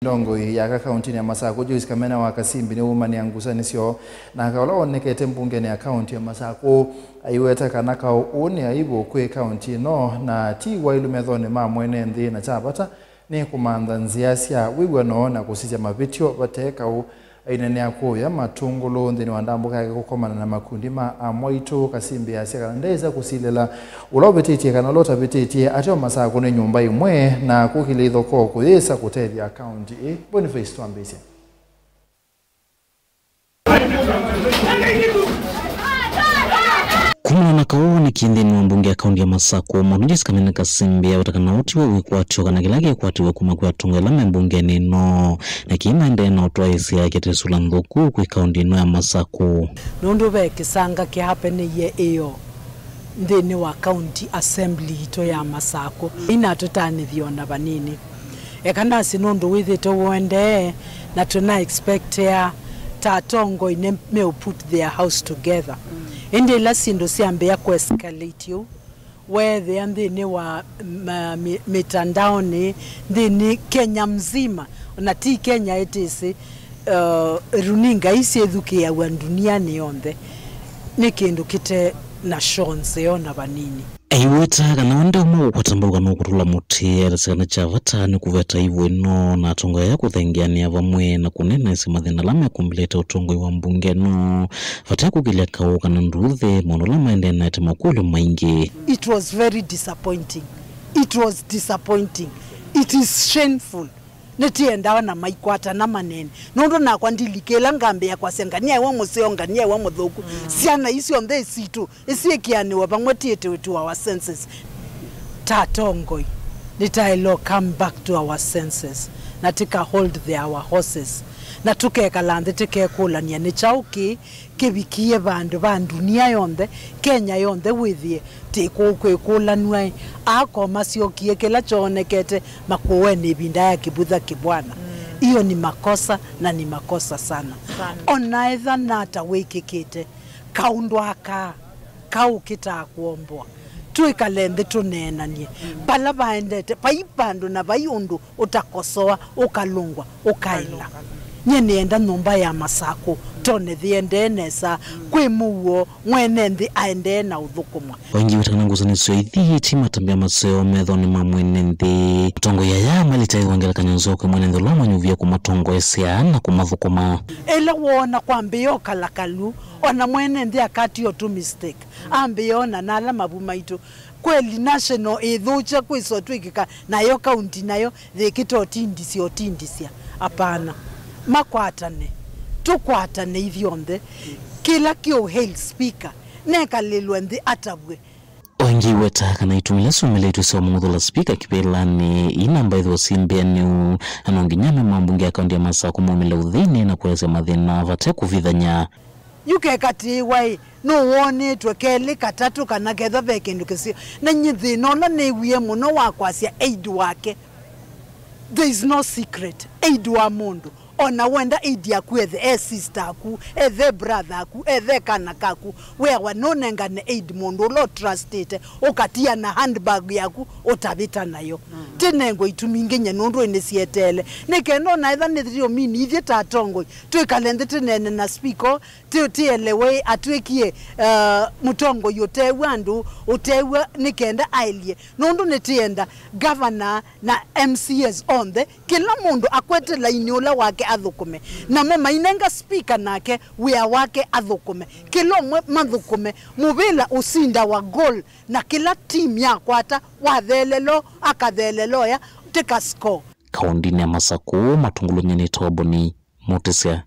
Ndongo ya kaunti ya Masako Joyce Kamena wa Kasimbi ni umani angusanisyo na kaola onekete mbungeni ya kaunti ya Masako aiweta kanaka uoni aibu kwe kaunti no na ti wailu methone ma mwene ndi na chabata ni kumanda nziasia wiwa no na kusija mavitio bateka u ainene yako ya matungulu ndini wandambuka yake kukomana na makundi ma amoito Kasimbi ya sika ndeza kusilela ulao betiti kana lota betiti atyo Masako ne nyumba imwe na kukilitho ko kuyesa kutelia county Boniface Twambese Kumana kaoni kindeni wa mbunge ya kaunti ya Masako Joyce Kamena Kasimbi ya watakana uti wa wikuatio kana kilage kuatiwa kumakua tungelame mbunge nino na kima ende na utuwa isi ya ketesula mdhuku kwa kaunti no ya Masako Nundu kisanga ki hapene ye iyo ndeni wa county assembly ito ya Masako ina tutani viona banini ekanda sinundu withito wende na tuna expect ya tatongo ine me put their house together indi la sindo siambe ya escalate you where they ndini wa mitandao ni ndini Kenya mzima na ti Kenya etisi runinga isi eduke ya duniani yonde ni kindu kite na shonse yona banini aiweta kana wanda umo kwatambuka no kutula muti arisana chavata ni kuveta hivyo no na tongo ya kuthengiani ya vamwe na kunena isi mathina lama kumbileta utongo wa mbunge no fata kugilia kao kana nduthe mono lama ende na temakulu maingi. It was very disappointing. It is shameful. Netienda na maikwata na manene nondo na kwandilikela ngambe ya kwasengania wa museyongania wa muthuku siana isio ndhe situ isiekiani wa bangwetiete wetu our senses tatongoi nitailo come back to our senses na tika hold our horses na tukeka lande tike kulania ni chauki kibikie bandu dunia yonde Kenya yonde withie tiko kwekulanwa ako masiokie kila chonekete makuweni binda ya kibudha kibwana iyo ni makosa na ni makosa sana onaitha nata wikikite kaundwaka kaukita kuombwa tuikalende tunenanie pala baendete paipando na bayundu utakosoa ukalungwa ukaila nyenienda nomba ya Masako tone thiende nesa kwi muwo mwene ndi aende na uthukumwa wengi utananguzaniso ithi tima tambia maseo methoni mamwene ndi tongo ya malita iwangela kanyanzoke mwene ndi loma nyuvia kumatongo esia na kumathukuma ela wona kwambio kalakalu ona mwene ndi akati yo tu mistake ambiona nala mabuma itu kweli national idhucha kwiso twikika nayo county nayo thikito otindisia apana makwatane tukwatane ivionde kila kio hail speaker neka lilwendi atabwe wengi weta kana itumile sumile itusewa mungudhula speaker kipelani inamba idhu simbiani anonginyame mambungi ya kaunti ya Masako mwemile udhini na kuweze madhina vate kufidhanya yuke kati wai no wone twekeli katatu kana ketha vekendu kisio na nyithi nola newie muno wakwasia aid wake. There is no secret aid wa mundu ona wenda aid yaku ethe sister aku ethe brother aku ethe kana kaku wewa nonenga ne aid mundu lo trusted okatia na handbag yaku utabita nayo tinengo itumingenye nundu ene sietele nekeno na etha nithio mini ithie tatongo twikalende tinene na speaker tielewe atwekie mutongo yote wandu utewa nikenda ailie nundu netienda governor na MCS on the kila mundu akwete lainiola wake athukume na mama inenga speaker nake wea wake athukume kila mathukume mubila usinda wa goal na kila team ya kwata wathelelo akathelelo ya tika score kaunti ya Masako matungulu nyene toboni Motesia